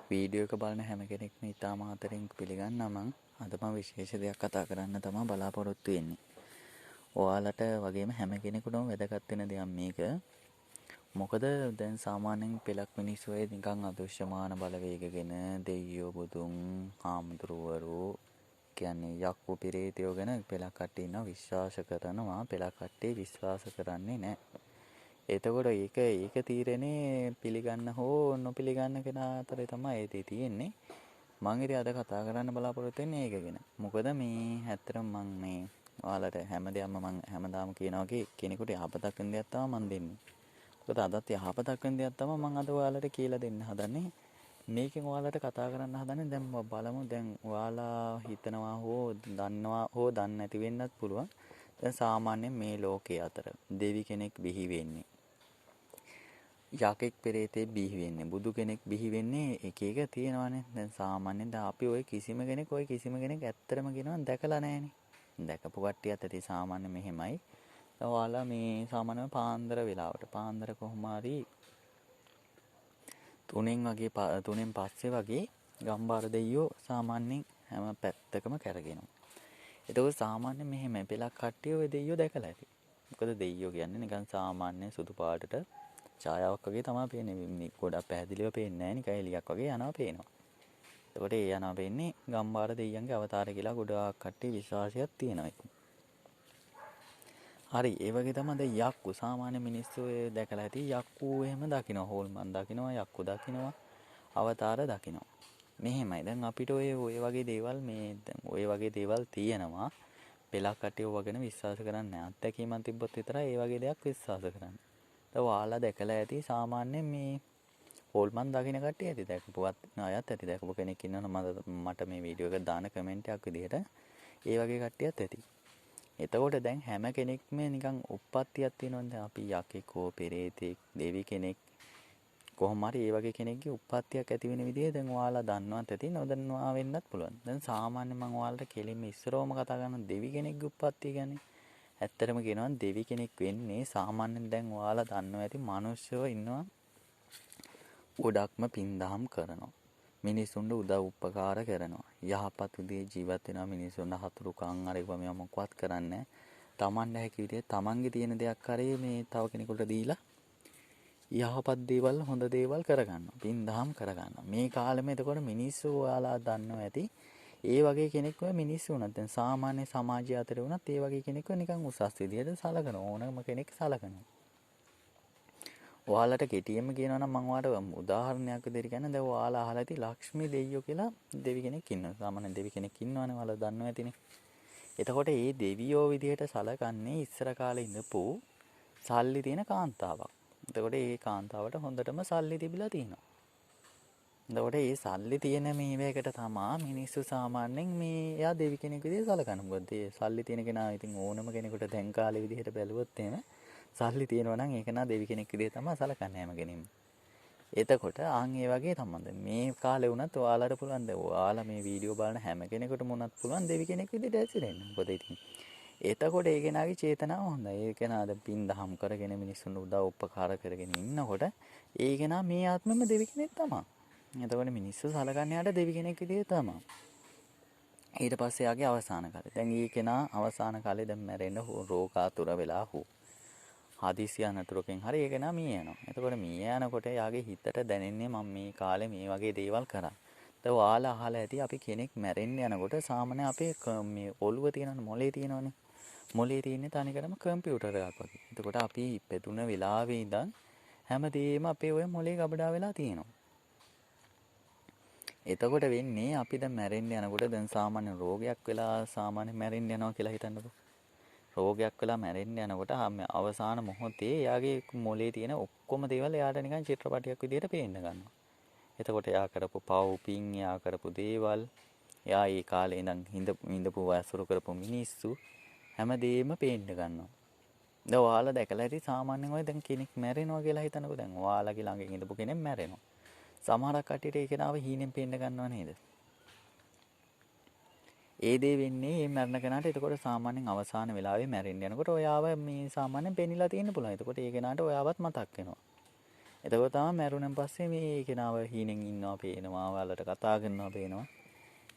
Video එක බලන හැම කෙනෙක්ම ඉතාම ආදරෙන් පිළිගන්නවා. මම අද මම විශේෂ දෙයක් කතා කරන්න තමයි බලාපොරොත්තු වෙන්නේ. ඔයාලට වගේම හැම කෙනෙකුටම වැදගත් වෙන දෙයක් මේක. මොකද දැන් සාමාන්‍යයෙන් පෙළක් මිනිස්සු අය නිකන් අදෘශ්‍යමාන බලවේගගෙන දෙයියෝ බුදුන් හාමුදුරුවරු කියන්නේ යක්කු පිරිතයෝ ගැන පෙළක් කට්ටිය ඉන්නවා විශ්වාස කරනවා. පෙළක් කට්ටිය විශ්වාස කරන්නේ නැහැ. එතකොට ඒක තීරණේ පිළිගන්න හෝ නොපිළිගන්න කෙනා අතරේ තමයි ඒ තියෙන්නේ. මම ඉතින් අද කතා කරන්න බලාපොරොත්තු වෙන්නේ ඒක ගැන. මොකද මේ ඇත්තටම මම මේ ඔයාලට හැමදේම මම හැමදාම කියනවා වගේ කෙනෙකුට යහපතක් වෙන දෙයක් තමයි මම දෙන්නේ. මොකද අදත් යහපතක් වෙන දෙයක් තමයි මම අද ඔයාලට කියලා දෙන්න හදන්නේ. මේකෙන් ඔයාලට කතා කරන්න හදන්නේ දැන් බලමු දැන් ඔයාලා හිතනවා හෝ දන්නවා හෝ දන්නේ නැති වෙන්නත් පුළුවන්. දැන් සාමාන්‍යයෙන් මේ ලෝකයේ අතර දෙවි කෙනෙක් බිහි වෙන්නේ යකෙක් පෙරේතෙක් බිහි වෙන්නේ බුදු කෙනෙක් බිහි වෙන්නේ එක එක තියෙනවානේ. දැන් සාමාන්‍යයෙන් දැන් අපි ওই කිසිම කෙනෙක් ඇත්තටම කියනවා දැකලා නැහැනේ. දැකපු කට්ටියත් ඇති සාමාන්‍ය මෙහෙමයි. දැන් ඔයාලා මේ සාමාන්‍ය පාන්දර වෙලාවට පාන්දර කොහොම හරි 3න් පස්සේ වගේ ගම්බාර දෙයියෝ සාමාන්‍යයෙන් හැම පැත්තකම කැරගෙනවා. ඒතකොට සාමාන්‍යයෙන් මෙහෙමයි පෙලක් කට්ටිය ওই දෙයියෝ දැකලා ඇති. මොකද දෙයියෝ කියන්නේ නිකන් සාමාන්‍ය සුදු පාටට ඡායාවක් වගේ තමයි පේන්නේ. ගොඩක් පැහැදිලිව පේන්නේ නැහැ නිකන් එලියක් වගේ යනවා පේනවා. එතකොට ඒ යනවා පේන්නේ ගම්බාර දෙයියන්ගේ අවතාරය කියලා ගොඩාක් කට්ටිය විශ්වාසයක් තියෙනවා. හරි ඒ වගේ තමයි දැන් යක්කු සාමාන්‍ය මිනිස්සු දැකලා ඇති යක්කු එහෙම දකිනවා. හෝල්මන් දකිනවා යක්කු දකිනවා අවතාර දකිනවා. මෙහෙමයි. දැන් අපිට ඔය වගේ දේවල් ඔය වගේ දේවල් තියෙනවා. පෙලක් කට්ටිය ඔය ගැන විශ්වාස කරන්නේ නැහැ. අත්දැකීමක් තිබ්බොත් විතරයි ඒ වගේ දෙයක් විශ්වාස කරන්නේ. ඔයාලා දැකලා ඇති සාමාන්‍යයෙන් මේ හෝල්මන් දකින්න කට්ටිය ඇති දැකපුවත් අයත් ඇති දැකපු කෙනෙක් ඉන්නවනේ මට මේ වීඩියෝ එක දාන කමෙන්ට් එකක් විදිහට ඒ වගේ කට්ටියත් ඇති. එතකොට දැන් හැම කෙනෙක්ම නිකන් උප්පත්තියක් තියෙනවනේ. දැන් අපි යකෙක් හෝ පෙරේතෙක් දෙවි කෙනෙක් කොහොම හරි ඒ වගේ කෙනෙක්ගේ උප්පත්තියක් ඇති වෙන විදිහ දැන් ඔයාලා දන්නවත් ඇති නොදන්නවා වෙන්නත් පුළුවන්. දැන් සාමාන්‍යයෙන් මම ඔයාලට කෙලින්ම ඉස්සරවම කතා කරන දෙවි කෙනෙක්ගේ උප්පත්තිය ගැන. ඇත්තටම කියනවා දෙවි කෙනෙක් වෙන්නේ සාමාන්‍යයෙන් දැන් ඔයාලා දන්නවා ඇති මිනිස්සුව ඉන්නවා ගොඩක්ම පින්දහම් කරනවා. මිනිසුන්ට උදව් උපකාර කරනවා. යහපත් විදිහේ ජීවත් වෙනවා. මිනිසුන්ට හතුරුකම් අරේවා මේවා මොකවත් කරන්නේ නැහැ. Tamanne හැකි විදිහේ Tamanගේ තියෙන දෙයක් කරේ මේ තව කෙනෙකුට දීලා යහපත් දේවල් හොඳ දේවල් කරගන්නවා. පින්දහම් කරගන්නවා. මේ කාලෙම එතකොට මිනිස්සු ඔයාලා දන්නවා ඇති ඒ වගේ කෙනෙක්ව මිනිස්සු වුණත් දැන් සාමාන්‍ය සමාජය අතර වුණත් ඒ වගේ කෙනෙක්ව නිකන් උසස් විදියට සලකන ඕනම කෙනෙක් සලකනවා. ඔයාලට කෙටියෙන්ම කියනවා නම් මම ඔයාලට උදාහරණයක් විදිහට කියන්න දැන් ඔයාලා අහලා ඇති ලක්ෂ්මී දෙවියෝ කියලා දෙවි කෙනෙක් ඉන්නවා. සාමාන්‍ය දෙවි කෙනෙක් ඉන්නවනේ ඔයාලා දන්නවා ඇතිනේ. එතකොට මේ දෙවියෝ විදිහට සලකන්නේ ඉස්සර කාලේ ඉඳපු සල්ලි තියෙන කාන්තාවක්. එතකොට මේ කාන්තාවට හොඳටම සල්ලි තිබිලා තියෙනවා. එතකොට මේ සල්ලි තියෙන මේවයකට තමා මිනිස්සු සාමාන්‍යයෙන් මේ එයා දෙවි කෙනෙක් විදිහට සලකන. මොකද ඒ සල්ලි තියෙන කෙනා ඉතින් ඕනම කෙනෙකුට දැන් කාලේ විදිහට බැලුවොත් එහෙම සල්ලි තියෙනවා නම් ඒක නා දෙවි කෙනෙක් විදිහට තමයි සලකන්නේ හැම කෙනෙම. එතකොට ආන් ඒ වගේ තමයි මේ කාලේ වුණත් ඔයාලට පුළුවන් දැන් ඔයාලා මේ වීඩියෝ බලන හැම කෙනෙකුටම උනත් පුළුවන් දෙවි කෙනෙක් විදිහට ඇසිරෙන්න. මොකද ඉතින් එතකොට ඒ කෙනාගේ චේතනාව හොඳයි. ඒ කෙනා දැන් පින් දහම් කරගෙන මිනිස්සුන්ට උදව් උපකාර කරගෙන ඉන්නකොට ඒ කෙනා මේ ආත්මෙම දෙවි කෙනෙක් තමයි. එතකොට මිනිස්සු සලකන්නේ යාට දෙවි කෙනෙක් විදිහට තමයි. ඊට පස්සේ යාගේ අවසාන කාලේ. දැන් ඊ කෙනා අවසාන කාලේ දැන් මැරෙන්න රෝගාතුර වෙලා හදිසි අනතුරකින් හරි ඒ කෙනා මිය යනවා. එතකොට මිය යනකොට යාගේ හිතට දැනෙන්නේ මම මේ කාලේ මේ වගේ දේවල් කරා. දැන් ඔයාලා අහලා ඇති අපි කෙනෙක් මැරෙන්න යනකොට සාමාන්‍ය අපේ මේ ඔළුව තියෙනවනේ මොලේ තියෙනවනේ. මොලේ තියෙන්නේ තනිකරම කම්පියුටර් එකක් වගේ. එතකොට අපි පෙතුන වෙලාවේ ඉඳන් හැමදේම අපේ ඔය මොලේ ගබඩා වෙලා තියෙනවා. එතකොට වෙන්නේ අපි දැන් මැරෙන්න යනකොට දැන් සාමාන්‍ය රෝගයක් වෙලා සාමාන්‍ය මැරෙන්න යනවා කියලා හිතන්නකෝ. රෝගයක් වෙලා මැරෙන්න යනකොට අවසාන මොහොතේ එයාගේ මොලේ තියෙන ඔක්කොම දේවල් එයාට නිකන් චිත්‍රපටයක් විදිහට පේන්න ගන්නවා. එතකොට එයා කරපු පව් පින් එයා කරපු දේවල් එයා ඒ කාලේ ඉඳන් හිඳපු වයසුරු කරපු මිනිස්සු හැමදේම පේන්න ගන්නවා. දැන් ඔයාලා දැකලා ඇති සාමාන්‍යයෙන් ඔය දැන් කෙනෙක් මැරෙනවා කියලා හිතනකෝ දැන් ඔයාලගේ ළඟින් ඉඳපු කෙනෙක් මැරෙනවා. සමහරක් කට්ටියට ඒක නාව හීනෙන් පේන්න ගන්නව නේද? ඒ දේ වෙන්නේ මේ මරණ කෙනාට. එතකොට සාමාන්‍යයෙන් අවසාන වෙලාවේ මැරෙන්න යනකොට ඔයාව මේ සාමාන්‍යයෙන් පෙනිලා තියෙන්න පුළුවන්. එතකොට ඒ කෙනාට ඔයාවත් මතක් වෙනවා. එතකොට තමයි මැරුණන් පස්සේ මේ කෙනාව හීනෙන් ඉන්නවා පේනවා, ඔයාලට කතා කරනවා පේනවා.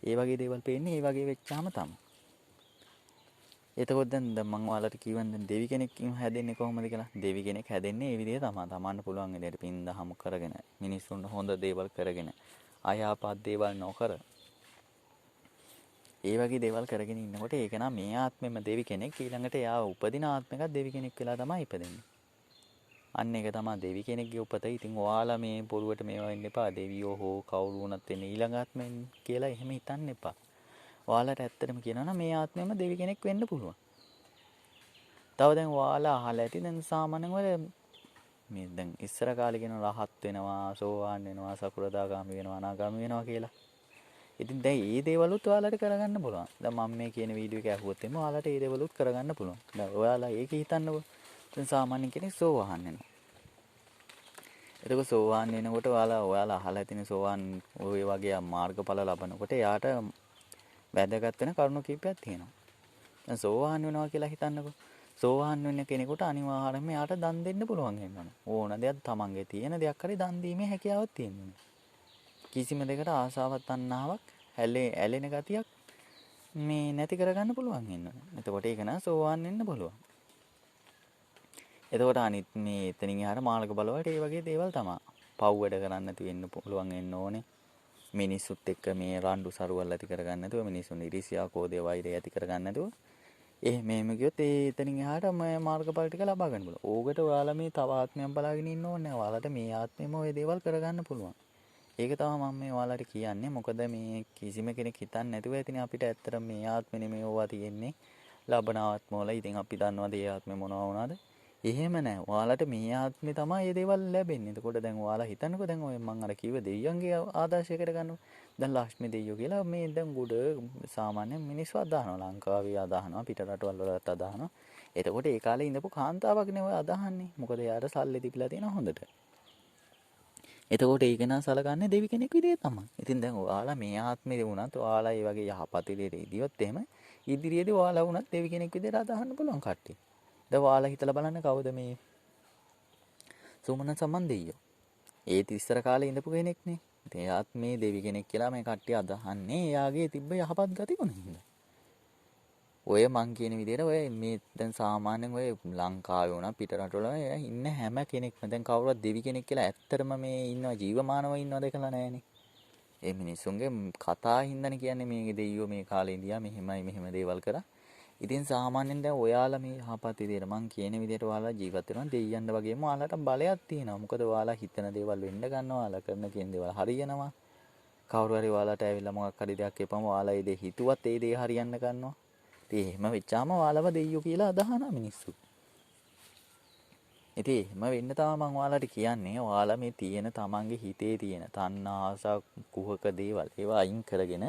ඒ වගේ දේවල් පේන්නේ ඒ වගේ වෙච්චාම තමයි. එතකොට දැන් මම ඔයාලට කිව්වන් දැන් දෙවි කෙනෙක් හැදෙන්නේ කොහොමද කියලා. දෙවි කෙනෙක් හැදෙන්නේ ඒ විදිහේ තමයි. තමන්ට පුළුවන් විදිහට පින් දහම් කරගෙන, මිනිස්සුන්ට හොඳ දේවල් කරගෙන, අයහපත් දේවල් නොකර ඒ වගේ දේවල් කරගෙන ඉන්නකොට ඒක නම් මේ ආත්මෙම දෙවි කෙනෙක් ඊළඟට එයා උපදින ආත්මෙකත් දෙවි කෙනෙක් වෙලා තමයි ඉපදෙන්නේ. අන්න ඒක තමයි දෙවි කෙනෙක්ගේ උපත. ඉතින් ඔයාලා මේ පොරුවට මේවා වෙන්න එපා. දෙවියෝ හෝ කවුරු වුණත් වෙන්නේ ඊළඟ ආත්මෙන් කියලා එහෙම හිතන්න එපා. ඔයාලට ඇත්තටම කියනවා නම් මේ ආත්මෙම දෙවි කෙනෙක් වෙන්න පුළුවන්. තව දැන් ඔයාලා අහලා ඇති දැන් සාමාන්‍යයෙන් ඔය මේ දැන් ඉස්සර කාලේ කියන රහත් වෙනවා, සෝවාන් වෙනවා, සකෘදාගාමි වෙනවා, අනාගාමි වෙනවා කියලා. ඉතින් දැන් මේ දේවලුත් ඔයාලට කරගන්න පුළුවන්. දැන් මම මේ කියන වීඩියෝ එක අහුවොත් එimhe ඔයාලට මේ දේවලුත් කරගන්න පුළුවන්. දැන් ඔයාලා ඒක හිතන්නකෝ. දැන් සාමාන්‍ය කෙනෙක් සෝවාන් වෙනවා. එතකොට සෝවාන් වෙනකොට ඔයාලා අහලා තියෙන සෝවාන් ඔය වගේ මාර්ගඵල ලබනකොට එයාට වැදගත් වෙන කරුණු කීපයක් තියෙනවා. දැන් සෝවාන් වෙනවා කියලා හිතන්නකෝ. සෝවාන් වෙන කෙනෙකුට අනිවාර්යයෙන්ම එයාට දන් දෙන්න පුළුවන් වෙනවා. ඕන දෙයක් තමන්ගේ තියෙන දෙයක් හරි දන් දීමේ හැකියාවක් තියෙනවා. කිසිම දෙයකට ආසාවක් තණ්හාවක් ඇලෙන ගතියක් මේ නැති කරගන්න පුළුවන් වෙනවා. එතකොට ඒක නා සෝවාන් වෙන්න පුළුවන්. එතකොට අනිත් මේ එතනින් එහාට මාර්ග බලවලට ඒ වගේ දේවල් තමයි. පව් වැඩ කරන්න නැති වෙන්න පුළුවන් වෙන්න ඕනේ. මිනිස්සුත් එක්ක මේ රණ්ඩු සරුවල් ඇති කරගන්න නැතුව මිනිස්සුන් ඉරිසියා කෝධය වෛරය ඇති කරගන්න නැතුව මෙහෙම ගියොත් එතනින් එහාට මේ මාර්ගඵල ටික ලබා ගන්න පුළුවන්. ඕකට ඔයාලා මේ තව ආත්මයක් බලාගෙන ඉන්න ඕනේ නැහැ. ඔයාලට මේ ආත්මෙම ওই දේවල් කරගන්න පුළුවන්. ඒක තමයි මම මේ ඔයාලට කියන්නේ. මොකද මේ කිසිම කෙනෙක් හිතන්නේ නැතුව ඇතිනේ අපිට ඇත්තටම මේ ආත්මෙ නෙමෙයි ඕවා තියෙන්නේ. ලබන ආත්මවල ඉතින් අපි දන්නවද මේ ආත්මෙ මොනවා වුණාද? එහෙම නැහැ. ඔයාලට මේ ආත්මේ තමයි මේ දේවල් ලැබෙන්නේ. එතකොට දැන් ඔයාලා හිතන්නකෝ දැන් ඔය මම අර කිව්ව දෙවියන්ගේ ආදර්ශයකට ගන්නවා. දැන් ලක්ෂ්මී දෙවියෝ කියලා මේ දැන් ගොඩ සාමාන්‍ය මිනිස්සු අදහනවා. ලංකාවේ අදහනවා, පිට රටවල් වලත් අදහනවා. එතකොට ඒ කාලේ ඉඳපු කාන්තාවක් නේ ඔය අදහන්නේ. මොකද එයාට සල්ලි දීලා තියෙනවා හොඳට. එතකොට ඒක නා සලකන්නේ දෙවි කෙනෙක් විදිහේ තමයි. ඉතින් දැන් ඔයාලා මේ ආත්මේ වුණත් ඔයාලා මේ වගේ යහපත් විදිහට ඉදියොත් එහෙම ඉදිරියේදී ඔයාලා වුණත් දෙවි කෙනෙක් විදිහට අදහන්න පුළුවන් කට්ටිය. දැන් ඔයාලා හිතලා බලන්න කවුද මේ සුමන සම්බන්ධියෝ. ඒත් ඉස්සර කාලේ ඉඳපු කෙනෙක්නේ. ඉතින් එයාත් මේ දෙවි කෙනෙක් කියලා මේ කට්ටිය අදහන්නේ එයාගේ තිබ්බ යහපත් ගතිගුණ හින්දා. ඔය මං කියන විදිහට ඔය මේ දැන් සාමාන්‍යයෙන් ඔය ලංකාවේ වුණා පිට රටවල ඉන්න හැම කෙනෙක්ම දැන් කවුරුවත් දෙවි කෙනෙක් කියලා ඇත්තටම මේ ඉන්නවා ජීවමානව ඉන්නවද කියලා නෑනේ. ඒ මිනිස්සුන්ගේ කතා හින්දානේ කියන්නේ මේ දෙයියෝ මේ කාලේ ඉඳියා මෙහෙමයි මෙහෙම දේවල් කරා. ඉතින් සාමාන්‍යයෙන් දැන් ඔයාලා මේ යහපත් විදිහට මං කියන විදිහට ඔයාලා ජීවත් වෙනවා දෙයියන්ට වගේම ඔයාලට බලයක් තියෙනවා. මොකද ඔයාලා හිතන දේවල් වෙන්න ගන්නවා. ඔයාලා කරන කියන දේවල් හරියනවා. කවුරු හරි ඔයාලට ඇවිල්ලා මොකක් හරි දෙයක් කියපම ඔයාලා ඒ දේ හිතුවත් ඒ දේ හරියන්න ගන්නවා. ඉතින් එහෙම වෙච්චාම ඔයාලව දෙයියෝ කියලා අදහනවා මිනිස්සු. ඉතින් එහෙම වෙන්න තමයි මම ඔයාලට කියන්නේ. ඔයාලා මේ තියෙන තමන්ගේ හිතේ තියෙන තණ්හා ආසා කුහක දේවල් ඒවා අයින් කරගෙන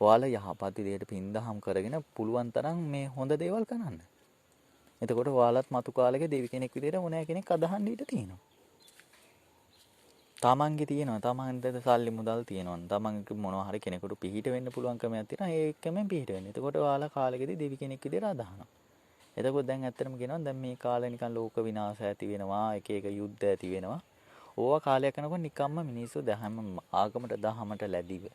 ඔයාලා යහපත් විදියට පින්දහම් කරගෙන පුළුවන් තරම් මේ හොඳ දේවල් කරන්න. එතකොට ඔයාලත් මතු කාලෙක දෙවි කෙනෙක් විදියට ඕනෑ කෙනෙක් අදහන්න ඉඩ තියෙනවා. තමන්ගේ තියෙනවා තමන්ට සල්ලි මුදල් තියෙනවා. තමන්ගේ මොනවා හරි කෙනෙකුට පිහිට වෙන්න පුළුවන් කමක් තියෙනවා. ඒකෙන් පිහිට වෙන්න. එතකොට ඔයාලා කාලෙකදී දෙවි කෙනෙක් විදියට අදහනවා. එතකොට දැන් ඇත්තටම කියනවා දැන් මේ කාලේ නිකන් ලෝක විනාශ ඇති වෙනවා. එක එක යුද්ධ ඇති වෙනවා. ඕවා කාලයක් යනකොට නිකම්ම මිනිස්සු දහම ආගමට දහමට ලැබිව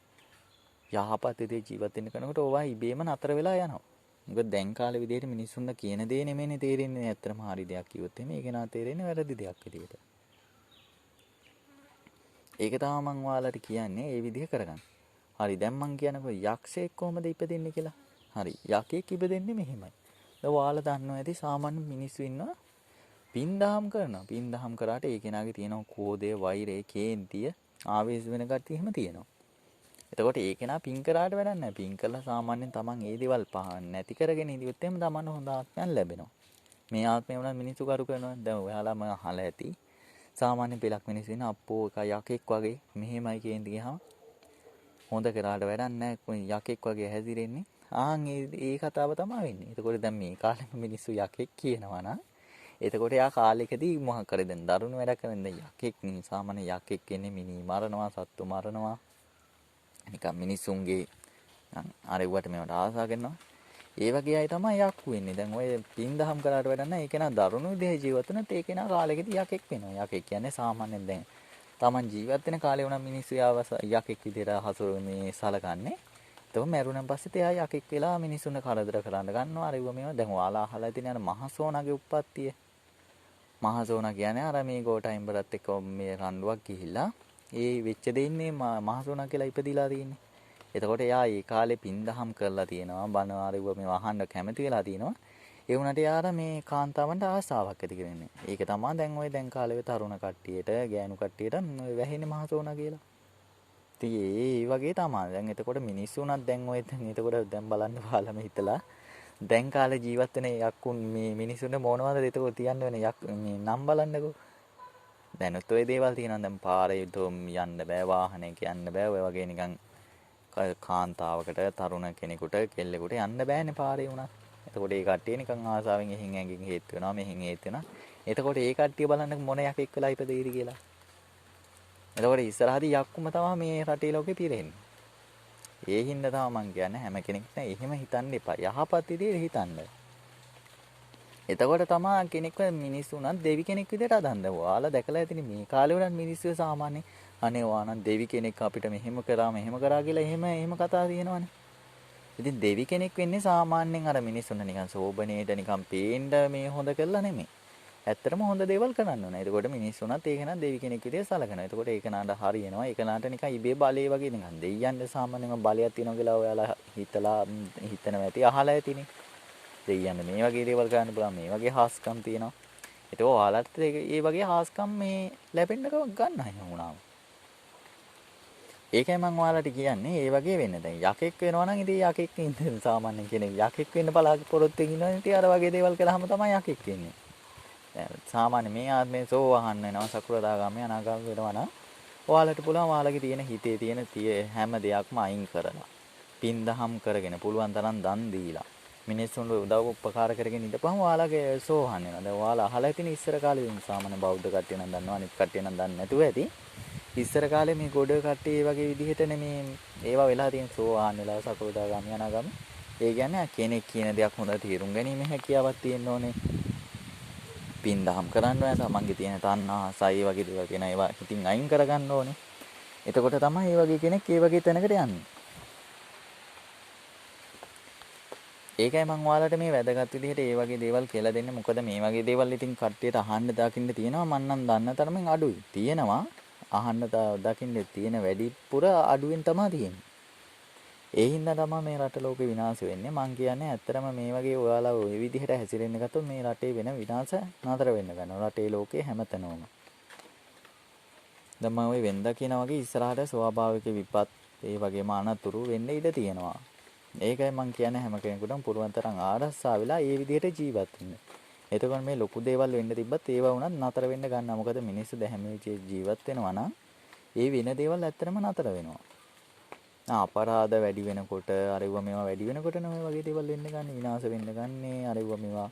යහපත් විදිහේ ජීවත් වෙන්න කරනකොට ඕවා ඉබේම නතර වෙලා යනවා. මොකද දැන් කාලේ විදිහට මිනිස්සුන්ට කියන දේ නෙමෙයිනේ තේරෙන්නේ. ඇත්තටම හරි දෙයක් කිව්වොත් එimhe ඒක නා තේරෙන්නේ වැරදි දෙයක් විදිහට. ඒක තමයි මම ඔයාලට කියන්නේ ඒ විදිහ කරගන්න. හරි දැන් මම කියනකො යක්ෂයෙක් කොහමද ඉපදෙන්නේ කියලා. හරි යකෙක් ඉපදෙන්නේ මෙහෙමයි. දැන් ඔයාලා දන්නවා ඇති සාමාන්‍ය මිනිස්සු ඉන්නවා පින්දහම් කරනවා. පින්දහම් කරාට ඒ කෙනාගේ තියෙන කෝධය, වෛරය, කේන්තිය, ආවේශ වෙන ගැටි එහෙම තියෙනවා. එතකොට ඒ කෙනා පින් කරාට වැඩක් නැහැ. පින් කළා සාමාන්‍යයෙන් Taman ඒ දේවල් පහන් නැති කරගෙන ඉඳියොත් එහෙම Taman හොඳ ආත්මයක් ලැබෙනවා. මේ ආත්මේ වුණත් මිනිස්සු කරු කරනවා. දැන් ඔයාලාම අහලා ඇති. සාමාන්‍ය පෙලක් මිනිස්සු ඉන්න අප්පෝ එක යකෙක් වගේ මෙහෙමයි කේන්ති ගියාම හොඳ කරාට වැඩක් නැහැ. යකෙක් වගේ හැදිරෙන්නේ. ඒ කතාව තමයි වෙන්නේ. එතකොට දැන් මේ කාලෙම මිනිස්සු යකෙක් කියනවා නම් එතකොට යා කාලෙකදී මොකක් කරේ දැන් දරුණු වැඩක් කරන්නේ යකෙක් සාමාන්‍ය යකෙක් කියන්නේ මිනි මරනවා, සත්තු මරනවා. නිකන් මිනිස්සුන්ගේ අරෙව්වට මේවට ආසා කරනවා. ඒ වගේ අය තමයි යක්කු වෙන්නේ. දැන් ඔය පින් දහම් කරාට වැඩක් නැහැ. ඒක නා දරුණු විදිහේ ජීවත් වෙනත් ඒක නා කාලෙකදී යකෙක් වෙනවා. යකෙක් කියන්නේ සාමාන්‍යයෙන් දැන් Taman ජීවත් වෙන කාලේ වුණා මිනිස්සු යාව යකෙක් විදිහට හසු මේ සලකන්නේ. එතකොට මැරුණන් පස්සේ එයා යකෙක් වෙලා මිනිස්සුන්ව කරදර කරන්න ගන්නවා. අර මේවා දැන් ඔයාලා අහලා තියෙන අර මහසෝනාගේ උප්පත්තිය. මහසෝනා කියන්නේ අර මේ ගෝඨයිම්බරත් එක්ක මේ රණ්ඩුවක් ගිහිල්ලා ඒ වෙච්ච දෙන්නේ මහසෝනා කියලා ඉපදිලා තියෙන්නේ. එතකොට එයා ඒ කාලේ පින්දහම් කරලා තියෙනවා. බණ ආරුව මේ වහන්න කැමති වෙලා තියෙනවා. ඒ වුණාට යාර මේ කාන්තාවන්ට ආසාවක් ඇති කරන්නේ. ඒක තමයි දැන් ওই දැන් කාලේ තරුණ කට්ටියට, ගෑනු කට්ටියට වැහෙන්නේ මහසෝනා කියලා. ඉතින් ඒ වගේ තමයි. දැන් එතකොට මිනිස්සුණත් දැන් ඔය එතකොට දැන් බලන්න බලම හිතලා දැන් කාලේ ජීවත් වෙන යක්කුන් මේ මිනිස්සුන්ට මොනවද එතකොට තියන්න වෙන මේ නම් බලන්නකෝ. දැනුත් ඔය දේවල් තියෙනවා. දැන් පාරේ යන්න බෑ, වාහනයක යන්න බෑ. ඔය වගේ නිකන් කාන්තාවකට, තරුණ කෙනෙකුට, කෙල්ලෙකුට යන්න බෑනේ පාරේ වුණා. එතකොට ඒ කට්ටිය නිකන් ආසාවෙන් එහෙන් ඇඟින් හේත් වෙනවා, මෙහෙන් හේත් වෙනවා. එතකොට ඒ කට්ටිය බලන්න මොන යකෙක් වෙලා ඉපදෙයිද කියලා. එතකොට ඉස්සරහදී යක්කුම තමයි මේ රටේ ලෝකේ පිරෙන්නේ. ඒ හින්දා තමයි මං කියන්නේ හැම කෙනෙක්ම එහෙම හිතන්න එපා. යහපත් විදිහට හිතන්න. එතකොට තමයි කෙනෙක්ව මිනිස්සු උනත් දෙවි කෙනෙක් විදිහට අදහන්න. ඔයාලා දැකලා ඇතිනේ මේ කාලේ උනත් මිනිස්සු සාමාන්‍යයෙන් අනේ ඔයානම් දෙවි කෙනෙක් අපිට මෙහෙම කරා කියලා එහෙම කතා තියෙනවනේ. ඉතින් දෙවි කෙනෙක් වෙන්නේ සාමාන්‍යයෙන් අර මිනිස්සුන්ට නිකන් සෝබනේට නිකන් පේන්න මේ හොඳ කරලා නෙමෙයි. ඇත්තටම හොඳ දේවල් කරන්න ඕනේ. එතකොට මිනිස්සුන්ත් ඒක නම් දෙවි කෙනෙක් විදිහට සලකනවා. එතකොට ඒක නාට හරියනවා. ඒක නාට නිකන් ඉබේ බලේ වගේ නිකන් දෙයියන්ට සාමාන්‍යයෙන්ම බලයක් තියෙනවා කියලා ඔයාලා හිතනවා ඇති අහලා ඇතිනේ. දෙයියන්ට මේ වගේ දේවල් කරන්න පුළුවන්. මේ වගේ හාස්කම් තියෙනවා. ඒක ඔයාලත් ඒ වගේ හාස්කම් මේ ලැබෙන්න ගන්න වුණාම. ඒකයි මම ඔයාලට කියන්නේ ඒ වගේ වෙන්න. දැන් යකෙක් වෙනවා නම් ඉතින් යකෙක් ඉන්න සාමාන්‍ය කෙනෙක් යකෙක් වෙන්න බලාපොරොත්තු වෙනවා ඉතින් අර වගේ දේවල් කළාම තමයි යකෙක් වෙන්නේ. සාමාන්‍ය මේ ආත්මේ සෝවහන් වෙනවා සකුරදාගාමී අනාගාමී වෙනවා නම් ඔයාලට පුළුවන් ඔයාලගේ තියෙන හිතේ තියෙන හැම දෙයක්ම අයින් කරලා පින් දහම් කරගෙන පුළුවන් තරම් දන් දීලා මිනිස්සුන්ට උදව් උපකාර කරගෙන ඉඳපුවම ඔයාලගේ සෝවහන් වෙනවා. දැන් ඔයාලා අහලා තියෙන ඉස්සර කාලේ සාමාන්‍ය බෞද්ධ කට්ටිය නම් දන්නවා අනිත් කට්ටිය නම් දන්නේ නැතුව ඇති. ඉස්සර කාලේ මේ ගොඩ කට්ටිය වගේ විදිහටනේ මේ ඒවා වෙලා තියෙන සෝවහන් වෙලා සකුරදාගාමී අනාගාමී. ඒ කියන්නේ කෙනෙක් කියන දෙයක් හොඳට තේරුම් ගැනීම හැකියාවක් තියෙන්න ඕනේ. පින් දහම් කරන්න ඕනේ. තමන්ගේ තියෙන තණ්හා, සයි වගේ දේවල් කියන ඒවා හිතින් අයින් කරගන්න ඕනේ. එතකොට තමයි මේ වගේ කෙනෙක් මේ වගේ තැනකට යන්නේ. ඒකයි මම ඔයාලට මේ වැදගත් විදිහට මේ වගේ දේවල් කියලා දෙන්නේ. මොකද මේ වගේ දේවල් ඉතින් කට්ටියට අහන්න දකින්න තියෙනවා. මම නම් දන්න තරමින් අඩුයි. තියෙනවා. අහන්න දකින්න තියෙන වැඩිපුර අඩුවෙන් තමයි තියෙන්නේ. ඒ හින්දා තමයි මේ රට ලෝකේ විනාශ වෙන්නේ. මං කියන්නේ ඇත්තටම මේ වගේ ඔයාලා ওই විදිහට හැසිරෙන්න ගත්තොත් මේ රටේ වෙන විනාශ නතර වෙන්න ගන්නවා. රටේ ලෝකේ හැමතැනම. දැන් මම ওই වෙන්දා කියන වගේ ඉස්සරහට ස්වාභාවික විපත් ඒ වගේම අනතුරු වෙන්න ඉඩ තියෙනවා. ඒකයි මං කියන්නේ හැම කෙනෙකුටම පුරුවන් තරම් ආරස්සා වෙලා ඒ විදිහට ජීවත් වෙන්න. එතකොට මේ ලොකු දේවල් වෙන්න තිබ්බත් ඒවා වුණත් නතර වෙන්න ගන්නවා. මොකද මිනිස්සු දැහැම ජීවත් වෙනවා නම් ඒ වෙන දේවල් ඇත්තටම නතර වෙනවා. අපරාධ වැඩි වෙනකොට අරව මේවා වැඩි වෙනකොට නේ වගේ දේවල් වෙන්න ගන්න විනාශ වෙන්න ගන්නේ අරව මේවා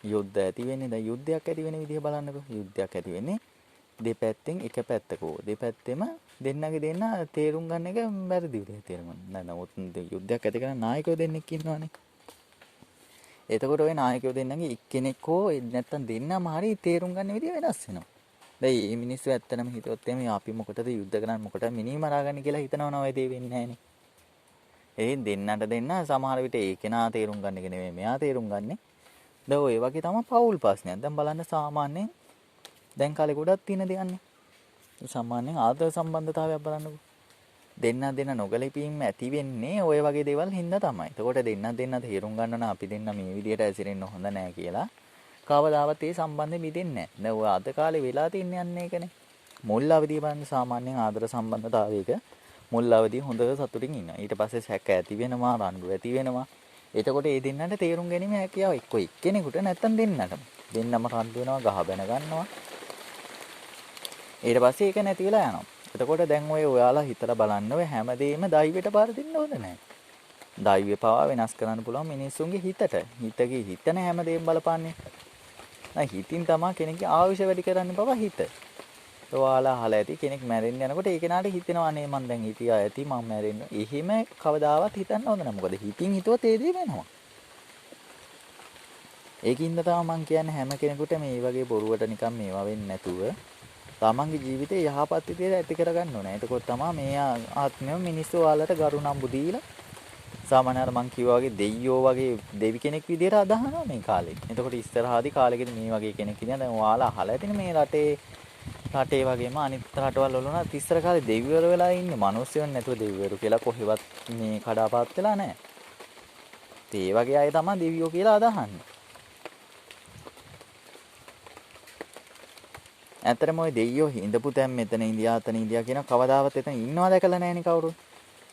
යුද්ධ ඇති වෙන්නේ. දැන් යුද්ධයක් ඇති වෙන විදිහ බලන්නකෝ. යුද්ධයක් ඇති වෙන්නේ දෙපැත්තෙන් එක පැත්තකෝ දෙපැත්තෙම දෙන්නගේ දෙන්න තේරුම් ගන්න එක වැරදි විදිහට තේරුම් ගන්න. නමුත් යුද්ධයක් ඇති කරන නායකයෝ දෙන්නෙක් ඉන්නවනේ. එතකොට ওই නායකයෝ දෙන්නගේ එක්කෙනෙක් හෝ නැත්තම් දෙන්නම හරි තේරුම් ගන්න විදිහ වෙනස් වෙනවා. දැන් මේ මිනිස්සු ඇත්තටම හිතුවොත් එමේ අපි මොකටද යුද්ධ කරන්නේ මොකටද මිනි මරාගන්නේ කියලා හිතනවා නෝ ඒ දේ වෙන්නේ නැහනේ. ඒ දෙන්නට දෙන්න සමහර විට ඒ කෙනා තේරුම් ගන්න එක නෙමෙයි මෙයා තේරුම් ගන්නේ. දැන් ඔය වගේ තමයි පෞල් ප්‍රශ්නයක්. දැන් බලන්න සාමාන්‍යයෙන් දැන් කාලේ ගොඩක් තියෙන දෙයන්නේ. සාමාන්‍යයෙන් ආදර සම්බන්ධතාවයක් බලන්නකෝ. දෙන්න නොගැලපීම් ඇති වෙන්නේ ඔය වගේ දේවල් හින්දා තමයි. එතකොට දෙන්න තේරුම් ගන්න අපි දෙන්න මේ විදියට ඇසිරෙන්න හොඳ නැහැ කියලා. කවදාවත් ඒ සම්බන්ධෙ මිදෙන්නේ නැහැ. දැන් ඔය අද කාලේ වෙලා තින්නේ යන්නේ ඒකනේ. මුල් අවදී බලන්න සාමාන්‍යයෙන් ආදර සම්බන්ධතාවයක මුල් අවදී හොඳට සතුටින් ඉන්නවා. ඊට පස්සේ සැක ඇති වෙනවා, රණ්ඩු ඇති වෙනවා. එතකොට ඒ දෙන්නට තේරුම් ගැනීම හැකියාව එක්ක එක්කෙනෙකුට නැත්තම් දෙන්නටම. දෙන්නම රණ්ඩු වෙනවා, ගහ බැන ගන්නවා. ඊට පස්සේ ඒක නැති වෙලා යනවා. එතකොට දැන් ඔයාලා හිතලා බලන්න ඔය හැමදේම දෛවයට පාර දෙන්න හොඳ නැහැ. දෛවය පවා වෙනස් කරන්න පුළුවන් මිනිස්සුන්ගේ හිතට. හිතන හැමදේම බලපාන්නේ. නැහ හිතින් තමයි කෙනෙක්ගේ ආයුෂ වැඩි කරන්න බව හිත. ඔයාලා අහලා ඇති කෙනෙක් මැරෙන්න යනකොට ඒ කෙනාට හිතෙනවා අනේ මං දැන් හිතියා ඇති මං මැරෙන්න. එහෙම කවදාවත් හිතන්න හොඳ නැහැ. මොකද හිතින් හිතුවොත් ඒ දේ වෙනවා. ඒකින්ද තමයි මම කියන්නේ හැම කෙනෙකුට මේ වගේ බොරුවට නිකන් මේවා වෙන්නේ නැතුව තමන්ගේ ජීවිතේ යහපත් විදියට ඇති කරගන්න ඕනේ. එතකොට තමයි මේ ආත්මෙම මිනිස්සු ඔයාලට ගරු නම්බු දීලා සාමාන්‍යයෙන් මං කිව්වා වගේ දෙයියෝ වගේ දෙවි කෙනෙක් විදියට අදහනවා මේ කාලේ. එතකොට ඉස්සරහාදී කාලෙකදී මේ වගේ කෙනෙක් ඉඳන් දැන් ඔයාලා අහලා ඇතිනේ මේ රටේ වගේම අනිත් රටවල් වල උනත් ඉස්සර කාලේ දෙවිවරු වෙලා ඉන්නේ. මිනිස්සුන් නැතුව දෙවිවරු කියලා කොහෙවත් මේ කඩාපාත් වෙලා නැහැ. ඒ වගේ අය තමයි දෙවියෝ කියලා අදහන්නේ. ඇත්තටම ওই දෙයියෝ හිඳපු තැන් මෙතන ඉන්දියා අතන ඉන්දියා කියන කවදාවත් එතන ඉන්නව දැකලා නැහැනේ කවුරුත්.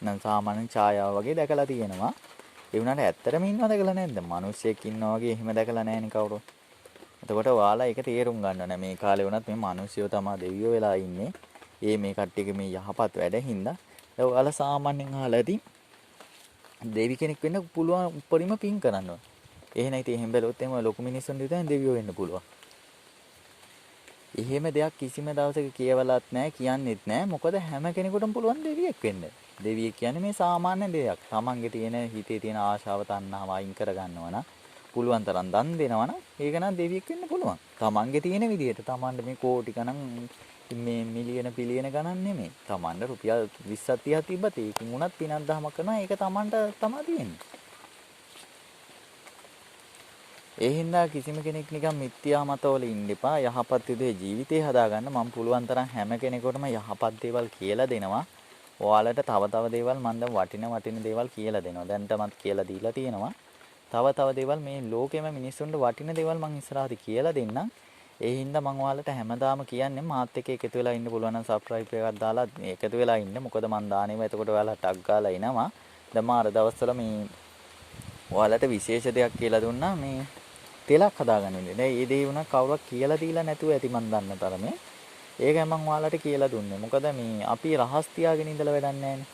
නම් සාමාන්‍ය ඡායාව වගේ දැකලා තියෙනවා. ඒ වුණාට ඇත්තටම ඉන්නව දැකලා නැද්ද? මිනිස්සෙක් ඉන්නවා වගේ එහෙම දැකලා නැහැනේ කවුරුත්. එතකොට ඔයාලා ඒක තේරුම් ගන්න ඕනේ. මේ කාලේ වුණත් මේ මිනිස්සුયો තමයි දෙවියෝ වෙලා ඉන්නේ. මේ කට්ටියගේ මේ යහපත් වැඩින්දා. ඒ ඔයාලා සාමාන්‍යයෙන් අහලා ඇති දෙවි කෙනෙක් වෙන්න පුළුවන් උඩරිම පින් කරන්න ඕනේ. එහෙ නැති එහෙම බැලුවොත් එහෙම ලොකු මිනිස්සුන් විතරෙන් දෙවියෝ වෙන්න පුළුවන්. එහෙම දෙයක් කිසිම දවසක කියවලත් නැහැ කියන්නෙත් නැහැ. මොකද හැම කෙනෙකුටම පුළුවන් දෙවියෙක් වෙන්න. දෙවියෙක් කියන්නේ මේ සාමාන්‍ය දෙයක්. තමන්ගේ තියෙන හිතේ තියෙන ආශාව තණ්හාව අයින් කරගන්නවා නම් පුළුවන් තරම් දන් දෙනවා නම් ඒක නම් දෙවියෙක් වෙන්න පුළුවන්. තමන්ගේ තියෙන විදිහට තමන්ට මේ කෝටි ගණන් මේ මිලියන බිලියන ගණන් නෙමෙයි. තමන්ට රුපියල් 20ක් 30ක් තිබ්බත් ඒකින් උනත් පිනක් දහමක් කරනවා. ඒක තමන්ට තමයි තියෙන්නේ. ඒ හින්දා කිසිම කෙනෙක් නිකන් මිත්‍යා මතවල ඉන්න එපා. යහපත් විදිහේ ජීවිතේ හදාගන්න මම පුළුවන් තරම් හැම කෙනෙකුටම යහපත් දේවල් කියලා දෙනවා. ඔයාලට තව දේවල් මම දැන් වටින දේවල් කියලා දෙනවා. දැන් තමත් කියලා දීලා තියෙනවා. තව දේවල් මේ ලෝකෙම මිනිස්සුන්ට වටින දේවල් මම ඉස්සරහදී කියලා දෙන්නම්. ඒ හින්දා මම ඔයාලට හැමදාම කියන්නේ මාත් එක්ක එකතු වෙලා ඉන්න පුළුවන් නම් සබ්ස්ක්‍රයිබ් එකක් දාලා එකතු වෙලා ඉන්න. මොකද මම දානේවා එතකොට ඔයාලා ටග් ගාලා එනවා. දැන් මම අර දවස්වල මේ ඔයාලට විශේෂ දෙයක් කියලා දුන්නා මේ තෙලක් හදාගන්න ඉන්නේ. දැන් මේ දේ වුණා කවුරුත් කියලා දීලා නැතුව ඇති මන් දන්න තරමේ. ඒකයි මම ඔයාලට කියලා දුන්නේ. මොකද මේ අපි රහස් තියාගෙන ඉඳලා වැඩක් නැහැනේ.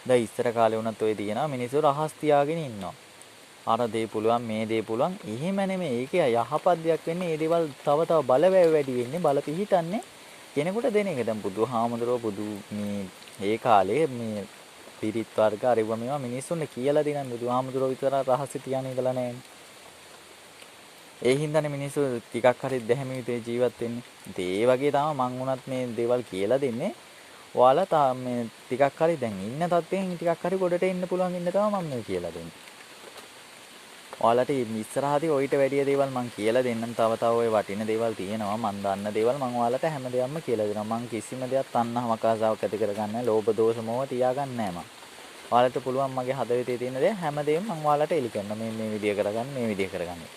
දැන් ඉස්සර කාලේ වුණත් ඔය තියෙනවා මිනිස්සු රහස් තියාගෙන ඉන්නවා. අර දේ පුළුවන් මේ දේ පුළුවන්. එහෙම නෙමෙයි. ඒකේ යහපත් දෙයක් වෙන්නේ මේ දේවල් තව බලවැය වැඩි වෙන්නේ බල පිහිටන්නේ කෙනෙකුට දෙන එක. දැන් බුදු මේ ඒ කාලේ මේ පිරිත් වර්ග අරිව මේවා මිනිස්සුන්ට කියලා දෙන බුදුහාමුදුරුවෝ විතර රහස් තියාගෙන ඉඳලා නැහැනේ. ඒ හින්දානේ මිනිස්සු ටිකක් හරි දැහැමි විදිහේ ජීවත් වෙන්නේ. ඒ වගේ තමයි මං උනත් මේ දේවල් කියලා දෙන්නේ. ඔයාලා මේ ටිකක් හරි දැන් ඉන්න තත්ත්වයෙන් ටිකක් හරි ගොඩට එන්න පුළුවන් ඉන්න තමයි මම මේ කියලා දෙන්නේ. ඔයාලට ඉස්සරහදී ඔయిత වැඩි දේවල් මං කියලා දෙන්නම්. තව ඔය වටින දේවල් තියෙනවා. මං දන්න දේවල් මං ඔයාලට හැම දෙයක්ම කියලා දෙනවා. මං කිසිම දෙයක් තණ්හාවක් ආසාවක් ඇති කරගන්නේ නැහැ. ලෝභ දෝෂ මොහ තියාගන්නේ නැහැ මං. ඔයාලට පුළුවන් මගේ හදවතේ තියෙන දේ හැමදේම මං ඔයාලට එලි කරනවා. මේ විදිය කරගන්න, මේ විදිය කරගන්න.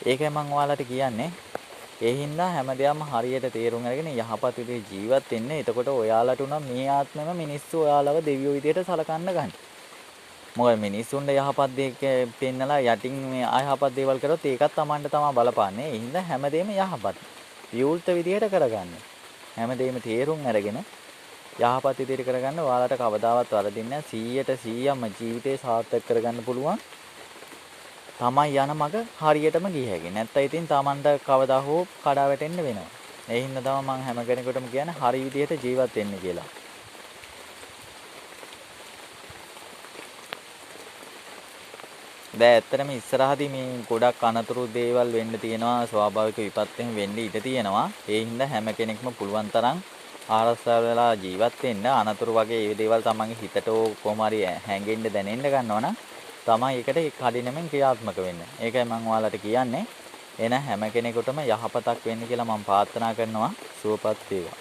ඒකයි මම ඔයාලට කියන්නේ. ඒ හින්දා හැමදේම හරියට තේරුම් අරගෙන යහපත් විදිහේ ජීවත් වෙන්න. එතකොට ඔයාලට උනම් මේ ආත්මෙම මිනිස්සු ඔයාලව දෙවියෝ විදිහට සලකන්න ගන්න. මොකද මිනිස්සුන්ට යහපත් දේ පෙන්නලා යටින් මේ අයහපත් දේවල් කරොත් ඒකත් Tamanට තමයි බලපාන්නේ. ඒ හින්දා හැමදේම යහපත් විවෘත විදිහට කරගන්න. හැමදේම තේරුම් අරගෙන යහපත් විදිහට කරගන්න. ඔයාලට කවදාවත් වරදින්නේ නැහැ. 100%ම ජීවිතේ සාර්ථක කරගන්න පුළුවන්. තමයි යන මග හරියටම ගිය හැකි. නැත්නම් ඉතින් Tamanට කවදා හෝ කඩා වැටෙන්න වෙනවා. ඒ හින්දා තමයි මම හැම කෙනෙකුටම කියන්නේ හරි විදිහට ජීවත් වෙන්න කියලා. දැන් ඇත්තටම ඉස්සරහදී මේ ගොඩක් අනතුරු දේවල් වෙන්න තියෙනවා. ස්වාභාවික විපත් එහෙම වෙන්න ඉඩ තියෙනවා. ඒ හින්දා හැම කෙනෙක්ම පුළුවන් තරම් ආරක්ෂා වෙලා ජීවත් වෙන්න. අනතුරු වගේ ඒ දේවල් තමන්ගේ හිතට කොහොම හරි හැංගෙන්න දැනෙන්න ගන්නවා නම් තමයි ඒකට කඩිනමින් ක්‍රියාත්මක වෙන්නේ. ඒකයි මම ඔයාලට කියන්නේ. එන හැම කෙනෙකුටම යහපතක් වෙන්න කියලා මම ප්‍රාර්ථනා කරනවා. සුවපත් වේවා.